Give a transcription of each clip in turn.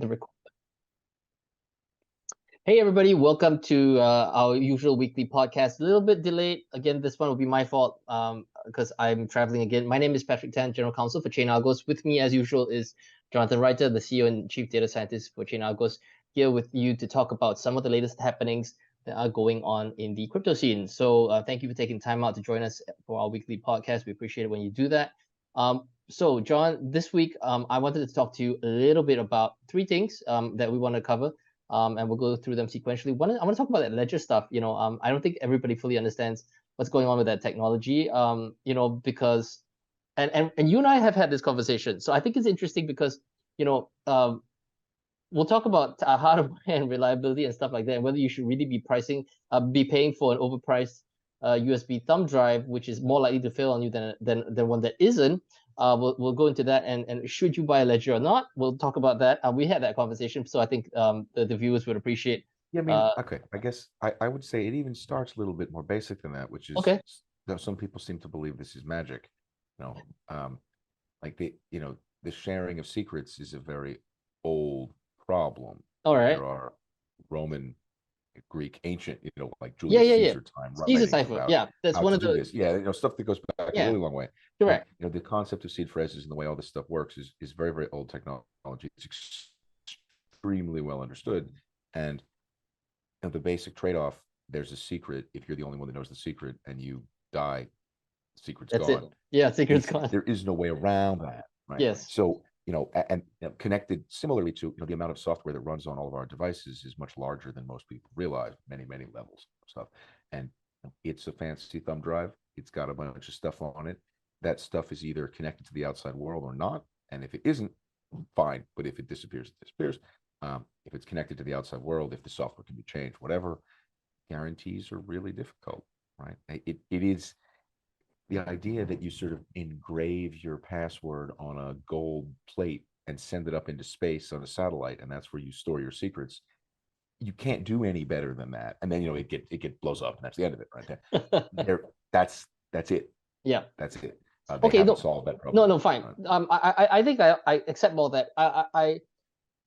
the record. Hey everybody, welcome to our usual weekly podcast. A little bit delayed. Again, this one will be my fault because I'm traveling again. My name is Patrick Tan, General Counsel for ChatArgos. With me, as usual, is Jonathan Reiter, the CEO and Chief Data Scientist for ChatArgos, here with you to talk about some of the latest happenings that are going on in the crypto scene. So thank you for taking time out to join us for our weekly podcast. We appreciate it when you do that. So John, this week, I wanted to talk to you a little bit about three things that we want to cover. And we'll go through them sequentially. One, I want to talk about that ledger stuff. I don't think everybody fully understands what's going on with that technology. Because and you and I have had this conversation. So I think it's interesting because we'll talk about hardware and reliability and stuff like that, and whether you should really be paying for an overpriced USB thumb drive, which is more likely to fail on you than one that isn't. We'll go into that, and should you buy a ledger or not? We'll talk about that. We had that conversation, so I think the viewers would appreciate. Yeah, I mean, okay. I guess I would say it even starts a little bit more basic than that, which is okay. that some people seem to believe this is magic. Like the sharing of secrets is a very old problem. All right. There are Roman, Greek, ancient, like Julius Caesar time. Caesar cipher. Yeah, that's one of the this. Yeah, stuff that goes back a really long way. Correct. The concept of seed phrases and the way all this stuff works is very, very old technology. It's extremely well understood, and the basic trade-off. There's a secret. If you're the only one that knows the secret and you die, the secret's that's gone. It. Yeah, secret's gone. There is no way around that. Right? Yes. So and connected similarly to the amount of software that runs on all of our devices is much larger than most people realize. Many levels of stuff, and it's a fancy thumb drive. It's got a bunch of stuff on it. That stuff is either connected to the outside world or not. And if it isn't, fine. But if it disappears, it disappears. If it's connected to the outside world, if the software can be changed, whatever, guarantees are really difficult, right? It is the idea that you sort of engrave your password on a gold plate and send it up into space on a satellite, and that's where you store your secrets. You can't do any better than that. And then it blows up, and that's the end of it, right there. That's it. Yeah, that's it. Okay, haven't solved that problem. No, fine. I think I accept all that.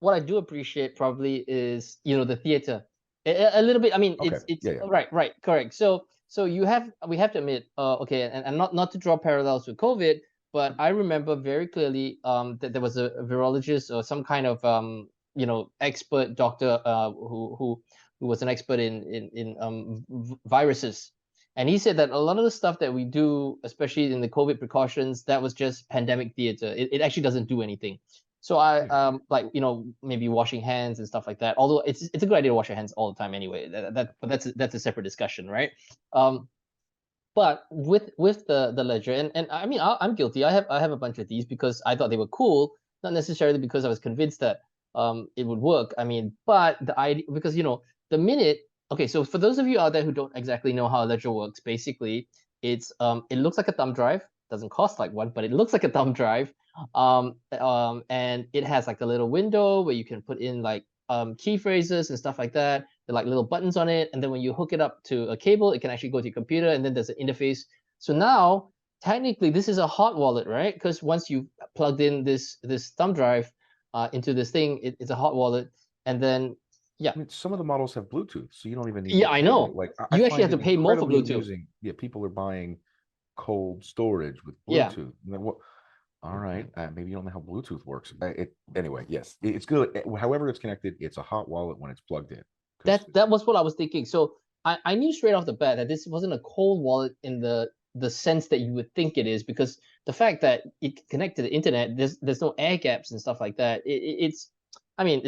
What I do appreciate probably is the theater a little bit. I mean, okay. it's right, correct. So we have to admit, okay, and not to draw parallels with COVID, but I remember very clearly that there was a virologist or some kind of expert doctor who was an expert in viruses. And he said that a lot of the stuff that we do, especially in the COVID precautions, that was just pandemic theater. It actually doesn't do anything. So I maybe washing hands and stuff like that. Although it's a good idea to wash your hands all the time anyway. But that's a separate discussion, right? But with the ledger, and I mean I'm guilty. I have a bunch of these because I thought they were cool, not necessarily because I was convinced that it would work. I mean, but the idea, because the minute. Okay, so for those of you out there who don't exactly know how a ledger works, basically it looks like a thumb drive. Doesn't cost like one, but it looks like a thumb drive. And it has like a little window where you can put in like key phrases and stuff like that. There are like little buttons on it, and then when you hook it up to a cable, it can actually go to your computer, and then there's an interface. So now technically this is a hot wallet, right? Because once you plugged in this thumb drive into this thing, it's a hot wallet, and then. Yeah, I mean, some of the models have Bluetooth, so you don't even need. Yeah, I know. Like you actually have to pay more for Bluetooth. People are buying cold storage with Bluetooth. And then what? All right, maybe you don't know how Bluetooth works. Anyway, yes, it's good. However it's connected, it's a hot wallet when it's plugged in. That was what I was thinking. So I knew straight off the bat that this wasn't a cold wallet in the sense that you would think it is, because the fact that it connected to the internet, there's no air gaps and stuff like that. It's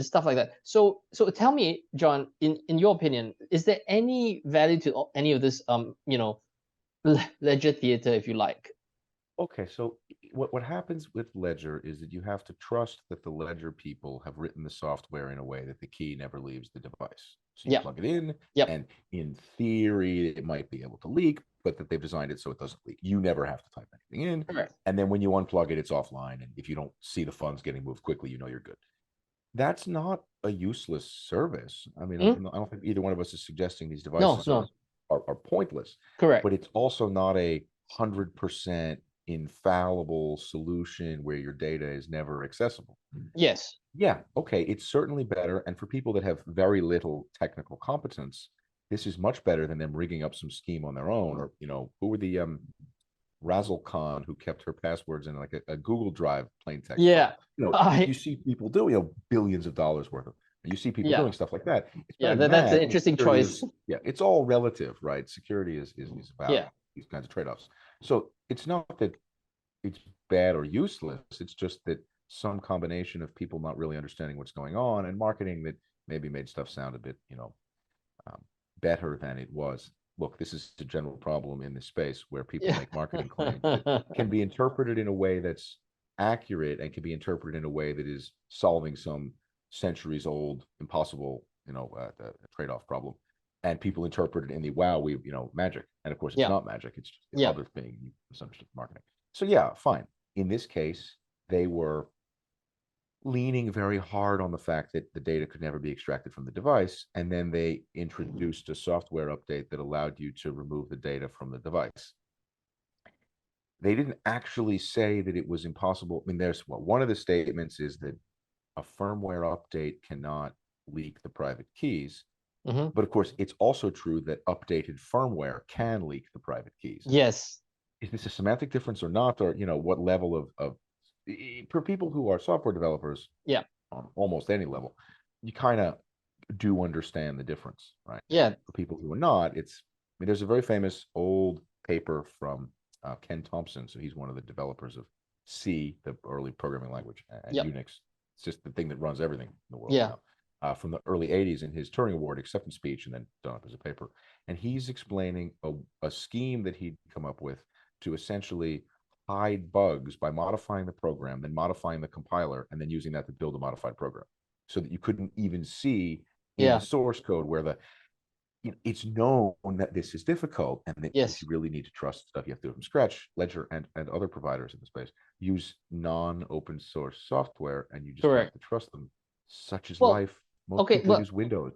stuff like that. So tell me, John, in your opinion, is there any value to any of this ledger theater, if you like? Okay, so what happens with Ledger is that you have to trust that the Ledger people have written the software in a way that the key never leaves the device. So you plug it in, and in theory, it might be able to leak, but that they've designed it so it doesn't leak. You never have to type anything in. Correct. And then when you unplug it, it's offline. And if you don't see the funds getting moved quickly, you're good. That's not a useless service. I mean, I don't think either one of us is suggesting these devices are pointless. Correct. But it's also not a 100% infallible solution where your data is never accessible. Yes. Yeah, okay, it's certainly better. And for people that have very little technical competence, this is much better than them rigging up some scheme on their own. Or, who were the Razzle Khan who kept her passwords in like a Google Drive plain text Yeah. file. You see people do, billions of dollars worth of, you see people Yeah. doing stuff like that. It's Yeah, very that's an mad. interesting choice. It's all relative, right? Security is about Yeah. these kinds of trade-offs. So it's not that it's bad or useless. It's just that some combination of people not really understanding what's going on and marketing that maybe made stuff sound a bit, better than it was. Look, this is a general problem in this space where people Yeah. make marketing claims that can be interpreted in a way that's accurate and can be interpreted in a way that is solving some centuries old, impossible, trade-off problem. And people interpret it in the magic. And of course, it's Yeah. not magic. It's just the Yeah. other thing, misunderstood marketing. So yeah, fine. In this case, they were leaning very hard on the fact that the data could never be extracted from the device. And then they introduced a software update that allowed you to remove the data from the device. They didn't actually say that it was impossible. I mean, one of the statements is that a firmware update cannot leak the private keys. Mm-hmm. But of course, it's also true that updated firmware can leak the private keys. Yes. Is this a semantic difference or not? Or, what level of for people who are software developers, Yeah. on almost any level, you kind of do understand the difference, right? Yeah. For people who are not, there's a very famous old paper from Ken Thompson. So he's one of the developers of C, the early programming language, and Yep. Unix. It's just the thing that runs everything in the world Yeah. now. From the early 80s in his Turing Award acceptance speech and then done up as a paper. And he's explaining a scheme that he'd come up with to essentially hide bugs by modifying the program, then modifying the compiler, and then using that to build a modified program so that you couldn't even see in the source code where it's known that this is difficult and that if you really need to trust stuff, you have to do it from scratch. Ledger and other providers in the space use non-open source software, and you just have to trust them. Such is life. Most people use Windows.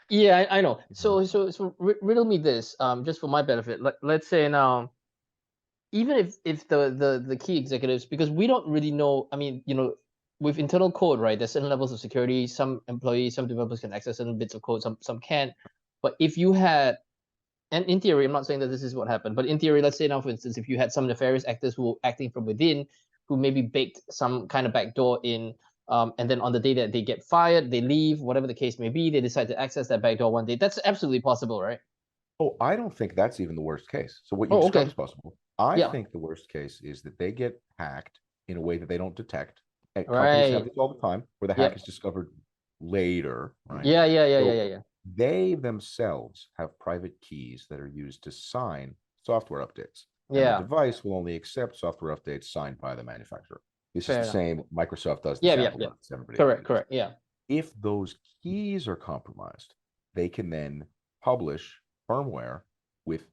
Yeah, I know. So riddle me this, just for my benefit. Let's say now, even if the key executives, because we don't really know. I mean, with internal code, right? There's certain levels of security. Some employees, some developers can access certain bits of code. Some can't. But if you had, and in theory, I'm not saying that this is what happened, but in theory, let's say now, for instance, if you had some nefarious actors who were acting from within, who maybe baked some kind of backdoor in, and then on the day that they get fired, they leave, whatever the case may be, they decide to access that backdoor one day. That's absolutely possible, right? Oh, I don't think that's even the worst case. So what you described is possible. I think the worst case is that they get hacked in a way that they don't detect. And companies have this all the time, where the hack is discovered later, right? Yeah. They themselves have private keys that are used to sign software updates. And the Yeah. device will only accept software updates signed by the manufacturer. This is the same Microsoft does. Correct. Yeah. If those keys are compromised, they can then publish firmware with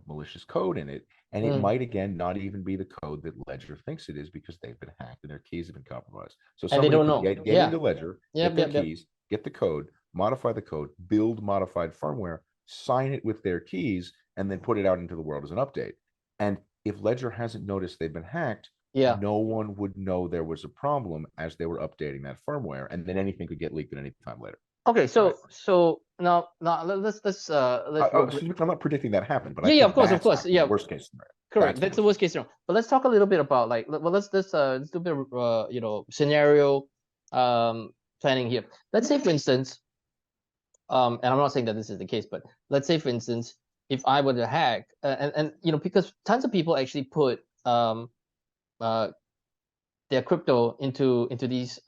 malicious code in it, and it might again not even be the code that Ledger thinks it is because they've been hacked and their keys have been compromised. So somebody could get into Ledger, get their keys, get the code, modify the code, build modified firmware, sign it with their keys, and then put it out into the world as an update. And if Ledger hasn't noticed they've been hacked, no one would know there was a problem as they were updating that firmware, and then anything could get leaked at any time later. Okay, so now let's I'm not predicting that happen, but of course, worst case scenario. Correct. That's the worst case scenario. But let's talk a little bit about let's do a bit of scenario planning here. Let's say, for instance, and I'm not saying that this is the case, but let's say, for instance, if I were to hack, and because tons of people actually put their crypto into these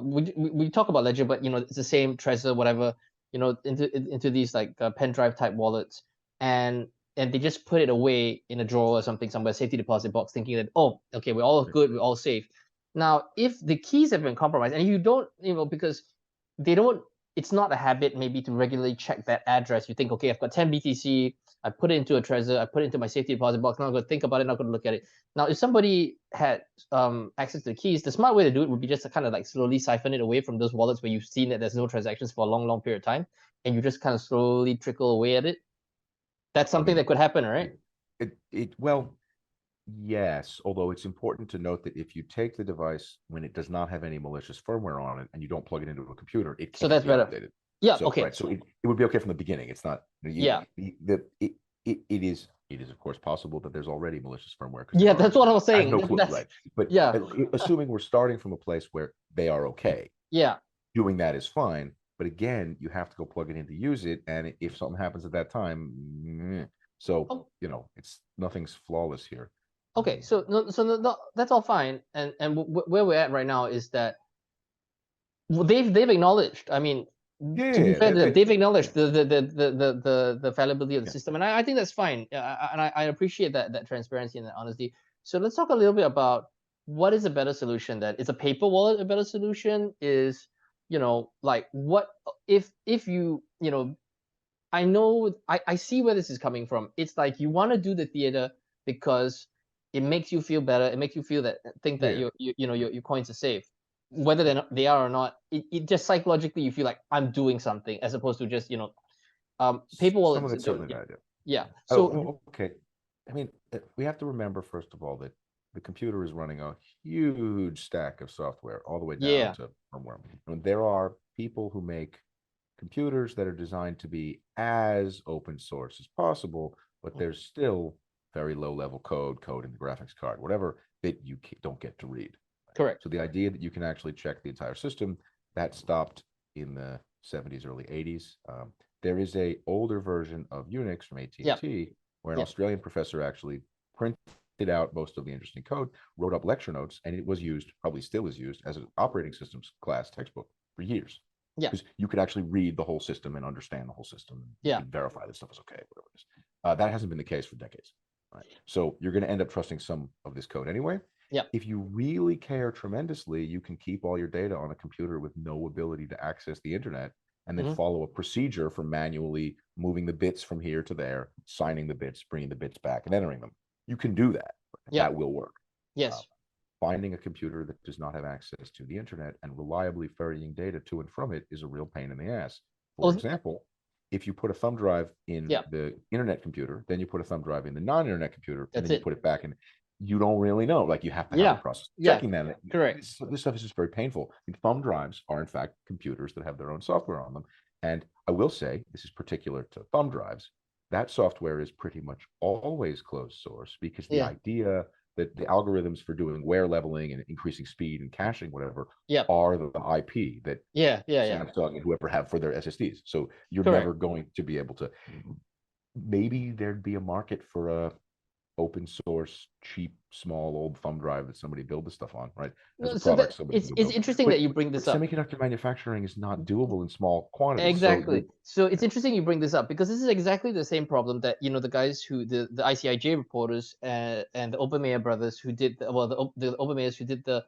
we talk about Ledger, but it's the same Trezor, whatever, into these like pen drive type wallets, and they just put it away in a drawer or something somewhere, safety deposit box, thinking that, oh, okay, we're all good, we're all safe. Now, if the keys have been compromised, and you don't, because they don't, it's not a habit maybe to regularly check that address. You think, okay, I've got 10 BTC, I put it into a Trezor, I put it into my safety deposit box, not going to think about it, not going to look at it. Now, if somebody had access to the keys, the smart way to do it would be just to kind of like slowly siphon it away from those wallets where you've seen that there's no transactions for a long period of time, and you just kind of slowly trickle away at it. That's something that could happen, right? Well, Yes, although it's important to note that if you take the device when it does not have any malicious firmware on it and you don't plug it into a computer, it So can't that's be better. updated. Yeah. So Okay. right, so it would be okay from the beginning. It's not Yeah. it is of course possible that there's already malicious firmware because there Yeah. are. That's what I was I have saying. no clue, That's right? But yeah. assuming we're starting from a place where they are okay, Yeah. doing that is fine. But again, you have to go plug it in to use it, and if something happens at that time, so Oh, it's nothing's flawless here. okay. So no, that's all fine. And where we're at right now is that they've acknowledged. I mean, to be Yeah, fair to them, they've yeah, acknowledged the fallibility of the yeah. system, and I think that's fine. And I appreciate that transparency and that honesty. So let's talk a little bit about what is a better solution. Then is a paper wallet a better solution? Is like what if I know I see where this is coming from. It's like you want to do the theater because it makes you feel better. It makes you feel that think that Yeah. your coins are safe, whether they are or not. It just psychologically you feel like I'm doing something as opposed to just paper Some of wallets. it's certainly that idea. Yeah. Oh, So okay. I mean, we have to remember, first of all, that the computer is running a huge stack of software all the way down yeah, to firmware. And there are people who make computers that are designed to be as open source as possible, but there's still very low level code in the graphics card, whatever, that you don't get to read. correct. So the idea that you can actually check the entire system, that stopped in the 70s, early 80s. There is a older version of Unix from Yeah, AT&T where an yeah, Australian professor actually printed out most of the interesting code, wrote up lecture notes, and it was used, probably still is used, as an operating systems class textbook for years. yeah, Because you could actually read the whole system and understand the whole system. You yeah. can verify that stuff is okay, whatever it is. That hasn't been the case for decades. Right? So you're going to end up trusting some of this code anyway. Yeah. If you really care tremendously, you can keep all your data on a computer with no ability to access the internet and then Hmm. follow a procedure for manually moving the bits from here to there, signing the bits, bringing the bits back, and entering them. You can do that. Yeah. That will work. Uh, Yes. Finding a computer that does not have access to the internet and reliably ferrying data to and from it is a real pain in the ass. For Oh, example, if you put a thumb drive in yeah. the internet computer, then you put a thumb drive in the non-internet computer, and That's then you it. put it back in, you don't really know. Like you have to have a Yeah. process Yeah. checking that. Correct. This stuff is just very painful. And thumb drives are in fact computers that have their own software on them. And I will say, this is particular to thumb drives, that software is pretty much always closed source because the Yeah. idea that the algorithms for doing wear leveling and increasing speed and caching, whatever, Yeah. are the IP that Yeah. Yeah. Yeah. Samsung and whoever have for their SSDs. So you're Correct. never going to be able to. Maybe there'd be a market for a open source, cheap, small, old thumb drive that somebody build this stuff on, right? As a So product, somebody can go it's build. interesting But that you bring but this up. semiconductor manufacturing is not doable in small quantities. So Exactly. So it's yeah. interesting you bring this up because this is exactly the same problem that the guys who the ICIJ reporters and the Obermeyer brothers who did the Obermeyers who did the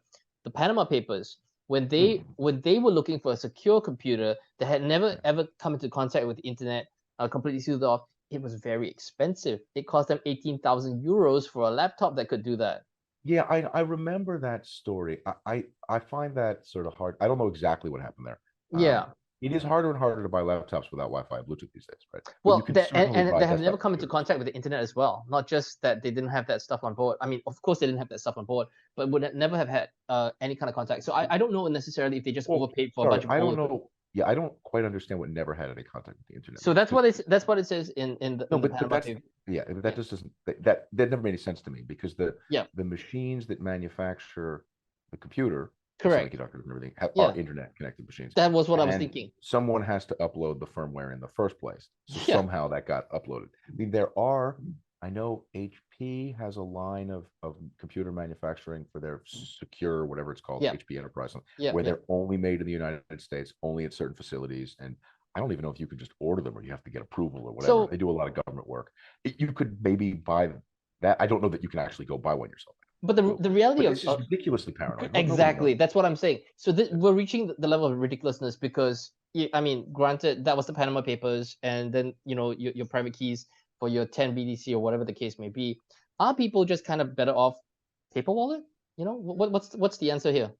Panama Papers when they Hmm. when they were looking for a secure computer that had never Yeah. ever come into contact with the internet, completely sealed off. It was very expensive. It cost them 18,000 euros for a laptop that could do that. Yeah, I remember that story. I find that sort of hard. I don't know exactly what happened there. Yeah. It is harder and harder to buy laptops without Wi-Fi and Bluetooth these days, right? But you Well, can certainly and buy they have never desktop come into computers. contact with the internet as well. Not just that they didn't have that stuff on board. I mean, of course they didn't have that stuff on board, but would never have had any kind of contact. So I don't know necessarily if they just Well, overpaid for a sorry, bunch of I don't old. know. Yeah, I don't quite understand what never had any contact with the internet So means. Because that's what it says no, in the but Panama that's paper. yeah, but that Yeah, just doesn't that never made any sense to me because yeah, the machines that manufacture the computer, the correct. semiconductors and everything, are Yeah, internet connected machines, that was what I was and thinking. someone has to upload the firmware in the first place. So Yeah, somehow that got uploaded. I mean, I know HP has a line of computer manufacturing for their secure, whatever it's called, yeah, HP Enterprise, yeah, where yeah. they're only made in the United States, only at certain facilities. And I don't even know if you could just order them or you have to get approval or whatever. They So, do a lot of government work. You could maybe buy that. I don't know that you can actually go buy one yourself. but So, the reality but of this is ridiculously paranoid. Nobody knows. exactly. That's what I'm saying. So we're reaching the level of ridiculousness because I mean, granted, that was the Panama Papers, and then your private keys for your 10 BTC or whatever the case may be. Are people just kind of better off paper wallet? What's the answer here?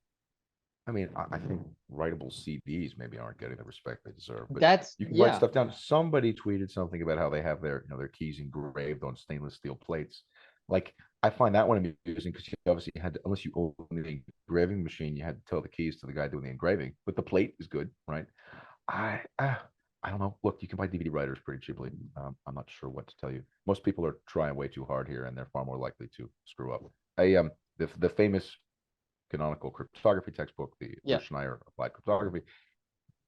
I mean, I think writable CDs maybe aren't getting the respect they deserve, but That's you can write yeah, stuff down. Somebody tweeted something about how they have their keys engraved on stainless steel plates. Like I find that one amusing because you obviously had to, unless you own the engraving machine, you had to tell the keys to the guy doing the engraving. But the plate is good, right? I I don't know. Look, you can buy DVD writers pretty cheaply. I'm not sure what to tell you. Most people are trying way too hard here, and they're far more likely to screw up. The famous canonical cryptography textbook, the Yeah. Schneier Applied Cryptography,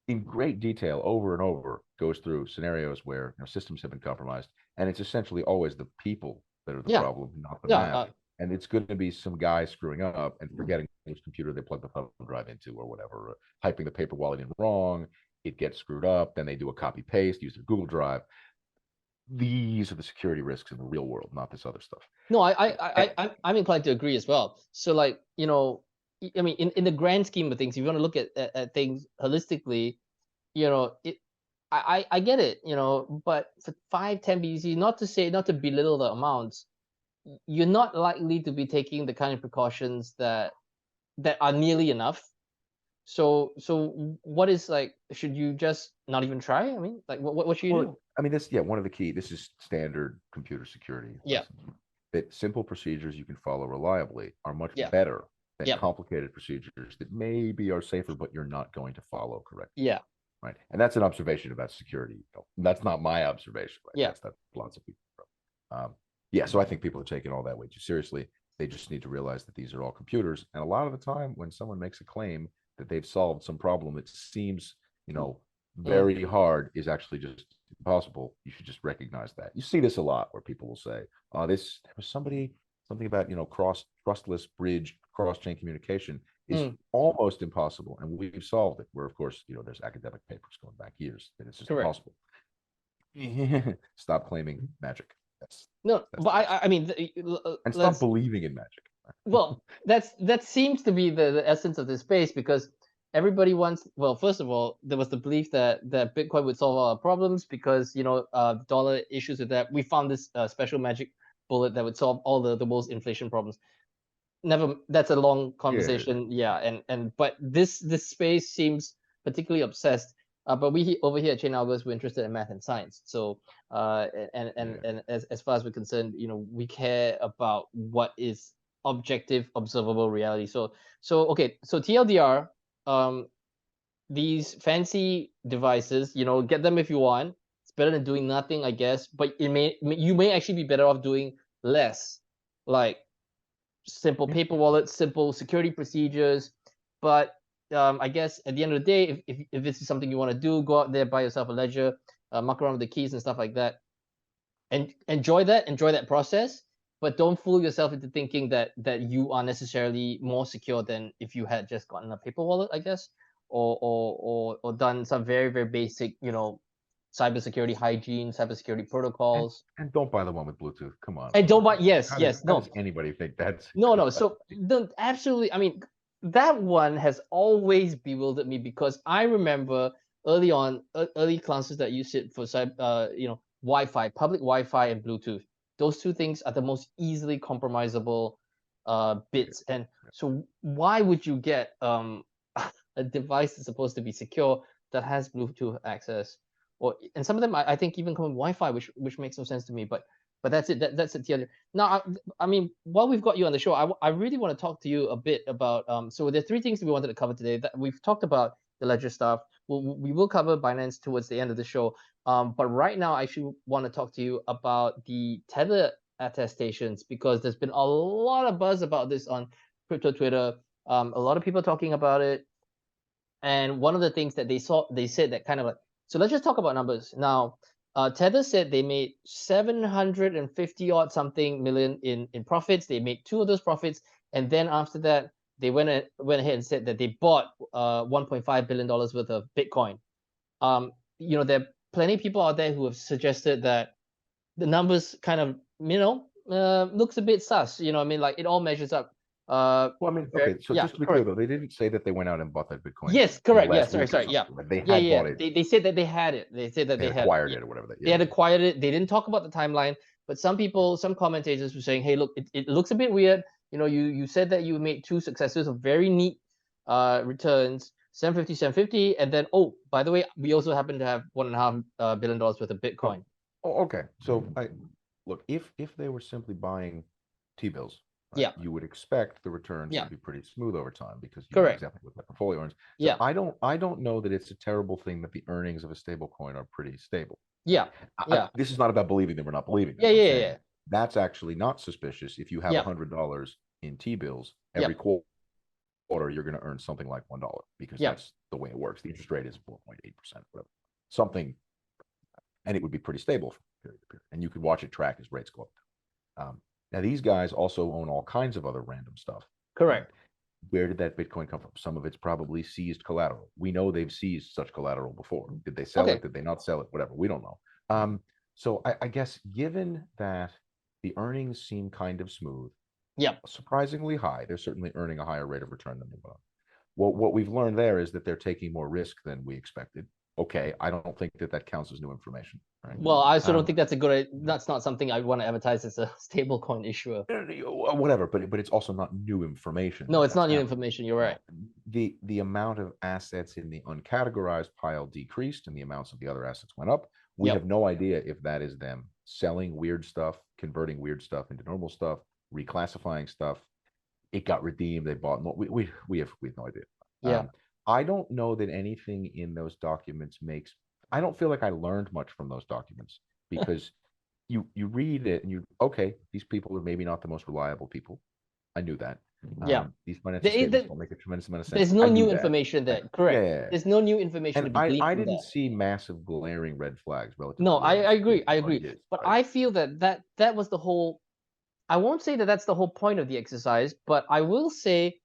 in great detail over and over goes through scenarios where systems have been compromised, and it's essentially always the people that are the Yeah. problem, not the Yeah. math. And it's going to be some guy screwing up and forgetting which computer they plug the thumb drive into or whatever, typing the paper wallet in wrong. It gets screwed up. Then they do a copy paste, use their Google Drive. These are the security risks in the real world, not this other stuff. No, I'm inclined to agree as well. So like, I mean, in the grand scheme of things, if you want to look at things holistically, I get it, but for 5-10 BTC, not to belittle the amounts, you're not likely to be taking the kind of precautions that are nearly enough. So what is like, should you just not even try? I mean, like what should you do? I mean, one of the key, this is standard computer security. Yeah. Lessons, that simple procedures you can follow reliably are much Yeah. better than Yeah. complicated procedures that maybe are safer, but you're not going to follow correctly. Yeah. Right. And that's an observation about security. That's not my observation. Right? Yeah. That's lots of people. Yeah. So I think people are taking all that way too seriously. They just need to realize that these are all computers. And a lot of the time when someone makes a claim that they've solved some problem that seems, very hard is actually just impossible, you should just recognize that. You see this a lot where people will say, there was something about, trustless bridge, cross-chain communication is almost impossible. And we've solved it. Where, of course, there's academic papers going back years that it's just impossible. Stop claiming magic. But I mean, and stop believing in magic. Well, that seems to be the essence of this space, because everybody wants. Well, first of all, there was the belief that Bitcoin would solve all our problems because dollar issues with that. We found this special magic bullet that would solve all the world's inflation problems. That's a long conversation. Yeah. But this space seems particularly obsessed. But we over here at ChatArgos, we're interested in math and science. So and as far as we're concerned, we care about what is objective, observable reality. So okay. So TLDR, these fancy devices, get them if you want. It's better than doing nothing, I guess. But you may actually be better off doing less, like simple paper wallets, simple security procedures. But I guess at the end of the day, if this is something you want to do, go out there, buy yourself a ledger, muck around with the keys and stuff like that, and enjoy that process. But don't fool yourself into thinking that you are necessarily more secure than if you had just gotten a paper wallet, I guess, or done some very, very basic, cybersecurity hygiene, cybersecurity protocols. And don't buy the one with Bluetooth. Come on. And don't buy. Yes. How does anybody think that's no? So absolutely. I mean, that one has always bewildered me, because I remember early classes that use it for Wi-Fi, public Wi-Fi, and Bluetooth. Those two things are the most easily compromisable bits. And so why would you get a device that's supposed to be secure that has Bluetooth access? And some of them I think even come with Wi-Fi, which makes no sense to me. But that's it. That's it. Now, I mean, while we've got you on the show, I really want to talk to you a bit about. So there are three things that we wanted to cover today. That we've talked about the ledger stuff. We will cover Binance towards the end of the show. But right now, I actually want to talk to you about the Tether attestations, because there's been a lot of buzz about this on crypto Twitter. A lot of people talking about it. And one of the things that they said that kind of like, so let's just talk about numbers now. Tether said they made 750 odd something million in profits. They made 2 of those profits, and then after that, they went ahead and said that they bought $1.5 billion worth of Bitcoin. There are plenty of people out there who have suggested that the numbers kind of looks a bit sus. I mean, like it all measures up. Well, I mean, okay. So just to be clear, though, they didn't say that they went out and bought that Bitcoin. Yes, correct. Yeah, sorry. Yeah, they had bought it. They said that they had it. They said that they had acquired it or whatever. They had acquired it. They didn't talk about the timeline, but some commentators were saying, "Hey, look, it looks a bit weird. You said that you made 2 successes of very neat returns, 750, and then by the way, we also happen to have $1.5 billion worth of Bitcoin." Oh, okay. So look, if they were simply buying T-bills. Right? Yeah. You would expect the returns Yeah. to be pretty smooth over time because you know Correct. exactly what that portfolio earns. So Yeah. I don't know that it's a terrible thing that the earnings of a stable coin are pretty stable. Yeah. Yeah. This is not about believing them or not believing them. Yeah. I'm Yeah. saying Yeah. that's actually not suspicious if you have Yeah. $100 in T-bills Yeah. every quarter, you're going to earn something like $1 because Yeah. that's the way it works. The interest rate is 4.8%, whatever, something, and it would be pretty stable from period to period. And you could watch it track as rates go up. Now, these guys also own all kinds of other random stuff. Correct. Where did that Bitcoin come from? Some of it's probably seized collateral. We know they've seized such collateral before. Did they sell it? Did they not sell it? Whatever. We don't know. So I guess given that the earnings seem kind of smooth, surprisingly high, they're certainly earning a higher rate of return than they will. Well, what we've learned there is that they're taking more risk than we expected. Okay, I don't think that counts as new information. Right? Well, I also don't think that's a good. That's not something I want to advertise as a stablecoin issuer. Whatever, but it's also not new information. No, it's not new information. You're right. The amount of assets in the uncategorized pile decreased, and the amounts of the other assets went up. We have no idea if that is them selling weird stuff, converting weird stuff into normal stuff, reclassifying stuff. It got redeemed. They bought more. We have no idea. Yeah. I don't know that anything in those documents makes. I don't feel like I learned much from those documents because you read it and okay, these people are maybe not the most reliable people. I knew that. These financial statements don't make a tremendous amount of sense. There's no new information there. Correct. Yeah. There's no new information to be gleaned I from didn't that. see massive glaring red flags relative. No, to I agree. I agree. is, but right? I feel that was the whole. I won't say that that's the whole point of the exercise, but I will say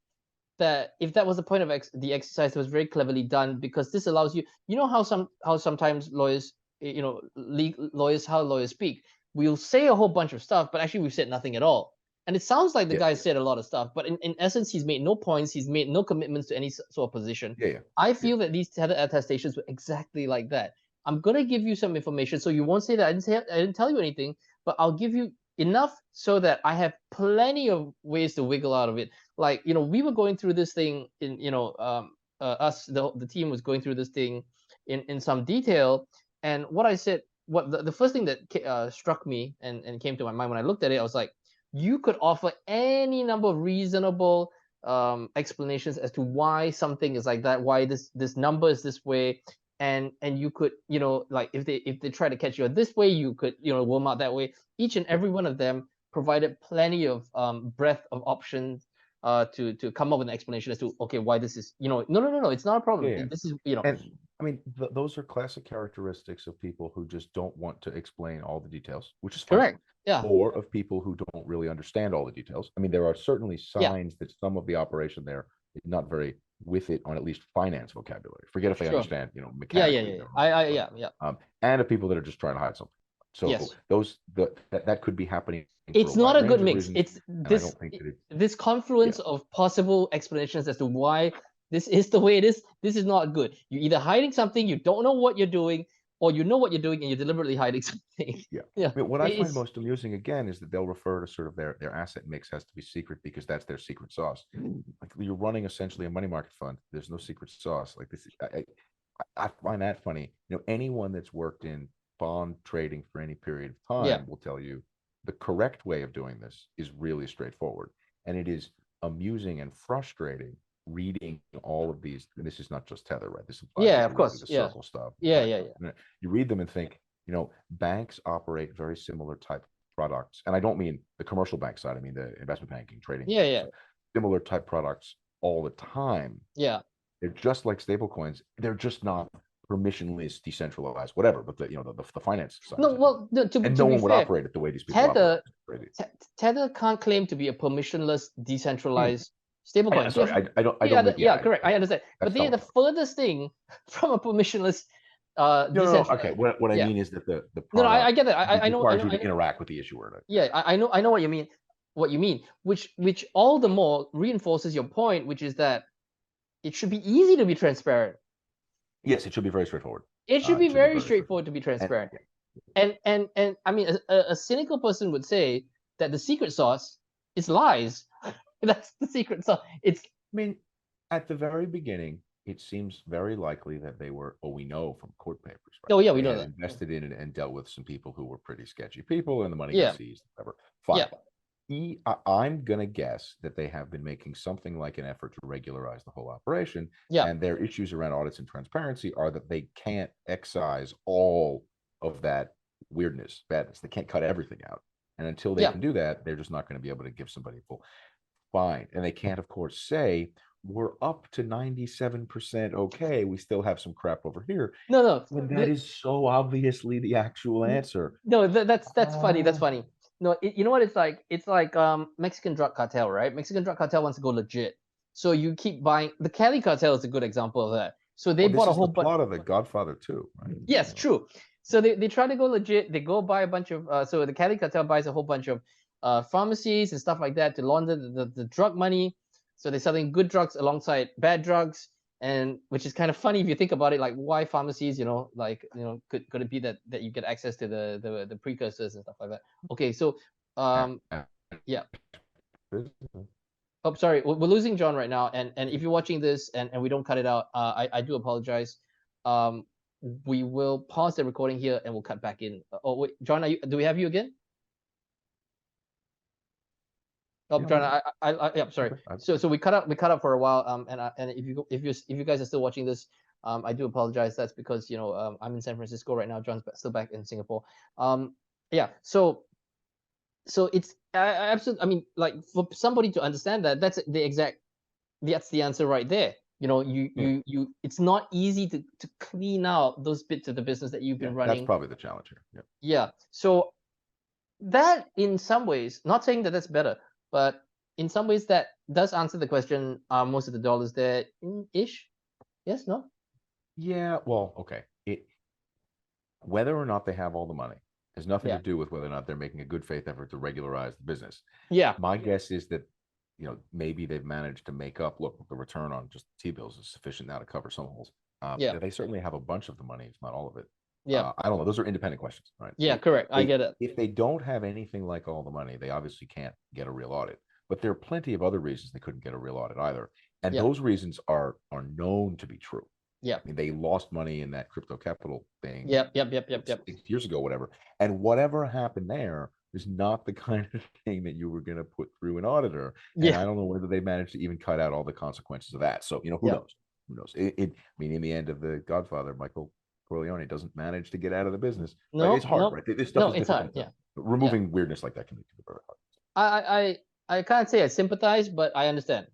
that if that was the point of the exercise, it was very cleverly done because this allows you. You know how sometimes lawyers, how lawyers speak. We'll say a whole bunch of stuff, but actually we've said nothing at all. And it sounds like the guy said a lot of stuff, but in essence, he's made no points. He's made no commitments to any sort of position. I feel that these Tether attestations were exactly like that. I'm gonna give you some information, so you won't say that I didn't tell you anything, but I'll give you enough so that I have plenty of ways to wiggle out of it. Like, we were going through this thing in, the team was going through this thing in some detail. And what I said, the first thing that struck me and came to my mind when I looked at it, I was like, you could offer any number of reasonable explanations as to why something is like that, why this number is this way. And you could, like if they try to catch you this way, you could, worm out that way. Each and every one of them provided plenty of breadth of options to come up with an explanation as to, okay, why this is, no, it's not a problem. This is, And I mean, those are classic characteristics of people who just don't want to explain all the details, which is fine. Correct. Yeah. Or of people who don't really understand all the details. I mean, there are certainly signs that some of the operation there is not very with it on at least finance vocabulary. Forget if they understand, mechanically. And of people that are just trying to hide something. So that could be happening. It's not a good mix. It's this confluence of possible explanations as to why this is the way it is. This is not good. You're either hiding something, you don't know what you're doing, or you know what you're doing and you're deliberately hiding something. I mean, what I find most amusing again is that they'll refer to sort of their asset mix has to be secret because that's their secret sauce. Like you're running essentially a money market fund. There's no secret sauce. Like this, I find that funny. Anyone that's worked in bond trading for any period of time will tell you the correct way of doing this is really straightforward, and it is amusing and frustrating reading all of these. And this is not just Tether, right? This applies of course, the Circle stuff. You read them and think, banks operate very similar type products, and I don't mean the commercial bank side. I mean the investment banking, trading. Similar type products all the time. They're just like stable coins. They're just not permissionless, decentralized, whatever. But the finance side. No, well, no one would operate it the way these people operate. Tether can't claim to be a permissionless, decentralized stablecoin. Sorry, I don't. Correct. I understand. But they're the furthest thing from a permissionless. Okay. What I mean is that the product I get that. I know. Requires you to interact with the issuer. I know what you mean. Which all the more reinforces your point, which is that it should be easy to be transparent. Yes, it should be very straightforward. It should be very straightforward to be transparent. And I mean, a cynical person would say that the secret sauce is lies. That's the secret sauce. I mean, at the very beginning, it seems very likely that they were, we know from court papers, right? Oh, yeah, we know that. Invested in it and dealt with some people who were pretty sketchy people, and the money got seized, whatever. Fine. I'm going to guess that they have been making something like an effort to regularize the whole operation. Yeah. And their issues around audits and transparency are that they can't excise all of that weirdness, badness. They can't cut everything out. And until they Yeah. can do that, they're just not going to be able to give somebody full fine. And they can't, of course, say, we're up to 97% okay. We still have some crap over here. No, When that no. is so obviously the actual answer. No, that's funny. That's funny. No, you know what it's like? It's like Mexican drug cartel, right? Mexican drug cartel wants to go legit, so you keep buying. The Cali cartel is a good example of that. So they Well, this bought a is the whole bunch. plot of The Godfather too, right? Yes, true. So they try to go legit. They go buy a bunch of. So the Cali cartel buys a whole bunch of pharmacies and stuff like that to launder the drug money. So they're selling good drugs alongside bad drugs, and which is kind of funny if you think about it. Like, why pharmacies? Could it be that you get access to the precursors and stuff like that? Okay, so yeah. Oh, sorry, we're losing John right now, and if you're watching this and we don't cut it out, I do apologize. We will pause the recording here and we'll cut back in. Oh wait, John, do we have you again? Oh, Yeah, John, yeah, sorry. So we cut up for a while. And if you guys are still watching this, I do apologize. That's because I'm in San Francisco right now. John's still back in Singapore. Yeah. So it's absolutely. I mean, like, for somebody to understand that, that's the answer right there. It's not easy to clean out those bits of the business that you've been that's running. probably the challenge here. Yeah. Yeah. So that, in some ways, not saying that that's better, but in some ways that does answer the question, are most of the dollars there ish? Yes, no? Yeah, well, okay. Whether or not they have all the money has nothing to Yeah. do with whether or not they're making a good faith effort to regularize the business. Yeah. My guess is that, maybe they've managed to make up, look, the return on just T-bills is sufficient now to cover some holes. Yeah. They certainly have a bunch of the money, if not all of it. Yeah. I don't know. Those are independent questions, right? Yeah, correct. I get it. If they don't have anything like all the money, they obviously can't get a real audit. But there are plenty of other reasons they couldn't get a real audit either. And Yeah. those reasons are known to be true. Yeah. I mean, they lost money in that crypto capital thing. Yep. 6 years ago, whatever. And whatever happened there is not the kind of thing that you were going to put through an auditor. And Yeah. I don't know whether they managed to even cut out all the consequences of that. So, who Yeah. knows? Who knows? I mean, in the end of The Godfather, Michael Corleone doesn't manage to get out of the business. No, It's hard, no, right? This no, stuff is it's hard. difficult. Yeah. Removing weirdness like that can be very hard. I can't say I sympathize, but I understand.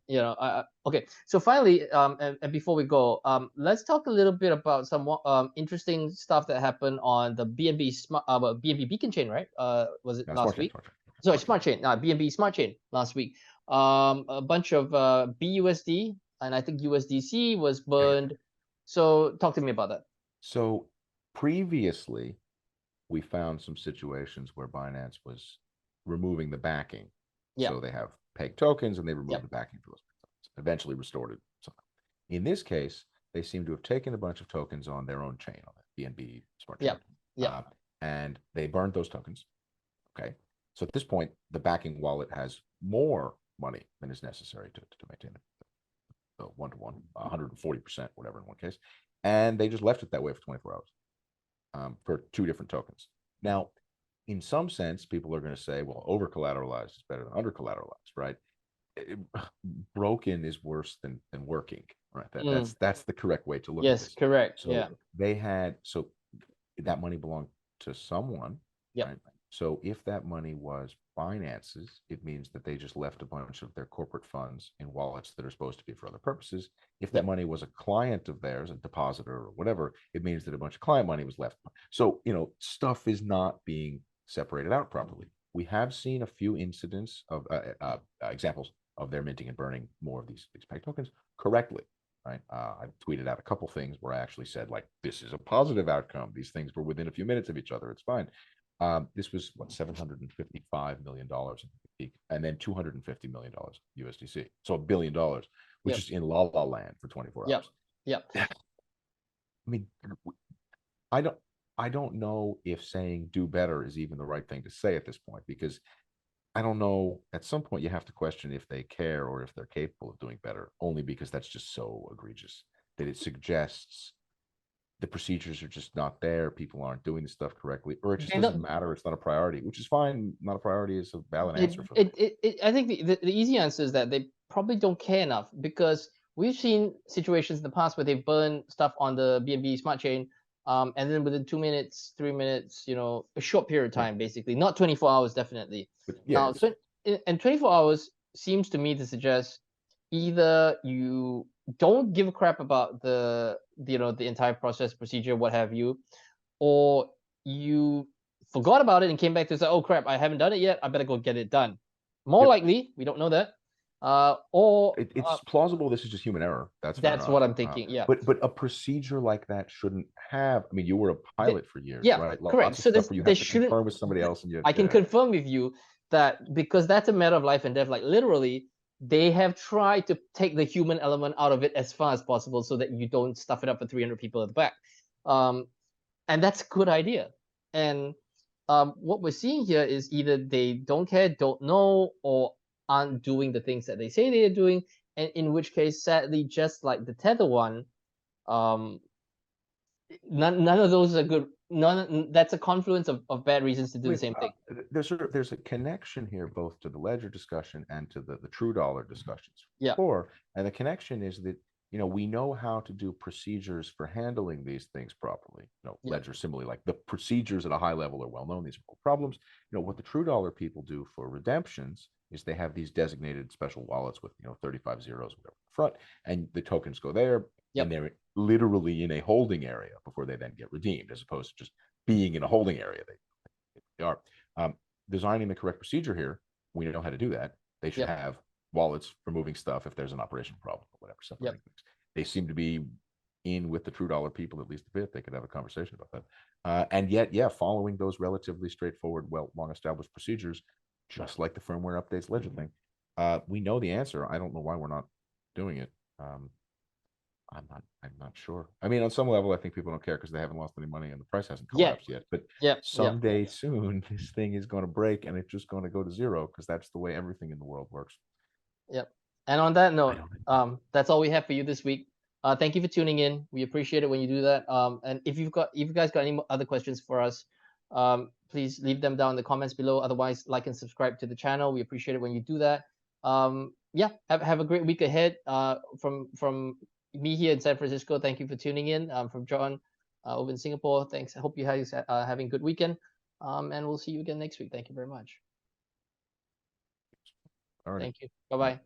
Okay. So finally, and before we go, let's talk a little bit about some interesting stuff that happened on the BNB BNB Beacon chain, right? Was it last week? Sorry, Smart Chain. BNB Smart Chain last week. A bunch of BUSD and I think USDC was burned. So talk to me about that. So previously, we found some situations where Binance was removing the backing. Yeah. So they have peg tokens and they remove the backing for those tokens, eventually restored it somehow. In this case, they seem to have taken a bunch of tokens on their own chain, on the BNB Smart Chain. Yeah. And they burned those tokens. Okay. So at this point, the backing wallet has more money than is necessary to maintain it. So 1-to-1, 140%, whatever in one case. And they just left it that way for 24 hours for two different tokens. Now, in some sense, people are going to say, well, over collateralized is better than under collateralized, right? Broken is worse than working, right? That's the correct way to look at this. Yes, correct. So that money belonged to someone, right? So if that money was Binance's, it means that they just left a bunch of their corporate funds in wallets that are supposed to be for other purposes. If that money was a client of theirs, a depositor or whatever, it means that a bunch of client money was left. So, stuff is not being separated out properly. We have seen a few incidents of examples of their minting and burning more of these peg tokens correctly, right? I tweeted out a couple things where I actually said, like, this is a positive outcome. These things were within a few minutes of each other. It's fine. This was $755 million in the peak, and then $250 million USDC. So $1 billion, which is in la la land for 24 hours. Yeah. I mean, I don't know if saying do better is even the right thing to say at this point, because I don't know. At some point, you have to question if they care or if they're capable of doing better, only because that's just so egregious that it suggests the procedures are just not there. People aren't doing the stuff correctly, or it just They doesn't don't- matter. It's not a priority, which is fine. Not a priority is a valid answer for them. I think the easy answer is that they probably don't care enough, because we've seen situations in the past where they burn stuff on the BNB Smart Chain, and then within 2 minutes, 3 minutes, you know, a short period of time, basically, not 24 hours, definitely. But yeah, And 24 hours seems to me to suggest either you don't give a crap about the entire process, procedure, what have you, or you forgot about it and came back to say, oh crap, I haven't done it yet, I better go get it done. More likely, we don't know that, or it's plausible this is just human error. That's what I'm thinking. Yeah, but a procedure like that shouldn't have. I mean, you were a pilot for years, yeah, right? correct. Lots of So stuff where you they have to shouldn't. confirm with somebody else, and I can confirm with you that, because that's a matter of life and death. Like literally, they have tried to take the human element out of it as far as possible, so that you don't stuff it up for 300 people at the back. And that's a good idea. And what we're seeing here is either they don't care, don't know, or aren't doing the things that they say they are doing. And in which case, sadly, just like the Tether one, none of those are good. That's a confluence of bad reasons to do the same thing. There's a connection here both to the ledger discussion and to the true dollar discussions. Yeah. And the connection is that, we know how to do procedures for handling these things properly. Ledger similarly, like the procedures at a high level are well known. These are problems. What the true dollar people do for redemptions is they have these designated special wallets with 35 zeros whatever in front, and the tokens go there. And they're literally in a holding area before they then get redeemed, as opposed to just being in a holding area. They are designing the correct procedure here. We know how to do that. They should have wallets for moving stuff if there's an operational problem or whatever. Separating things. They seem to be in with the true dollar people at least a bit. They could have a conversation about that. And yet, following those relatively straightforward, long established procedures, just like the firmware updates ledger thing, we know the answer. I don't know why we're not doing it. I'm not sure. I mean, on some level, I think people don't care because they haven't lost any money and the price hasn't collapsed yet. But someday soon, this thing is going to break and it's just going to go to zero, because that's the way everything in the world works. Yep. And on that note, that's all we have for you this week. Thank you for tuning in. We appreciate it when you do that. And if you guys got any other questions for us, please leave them down in the comments below. Otherwise, like and subscribe to the channel. We appreciate it when you do that. Have a great week ahead. From me here in San Francisco, thank you for tuning in. From John over in Singapore, thanks. I hope you guys are having a good weekend. And we'll see you again next week. Thank you very much. All right. Thank you. Bye-bye.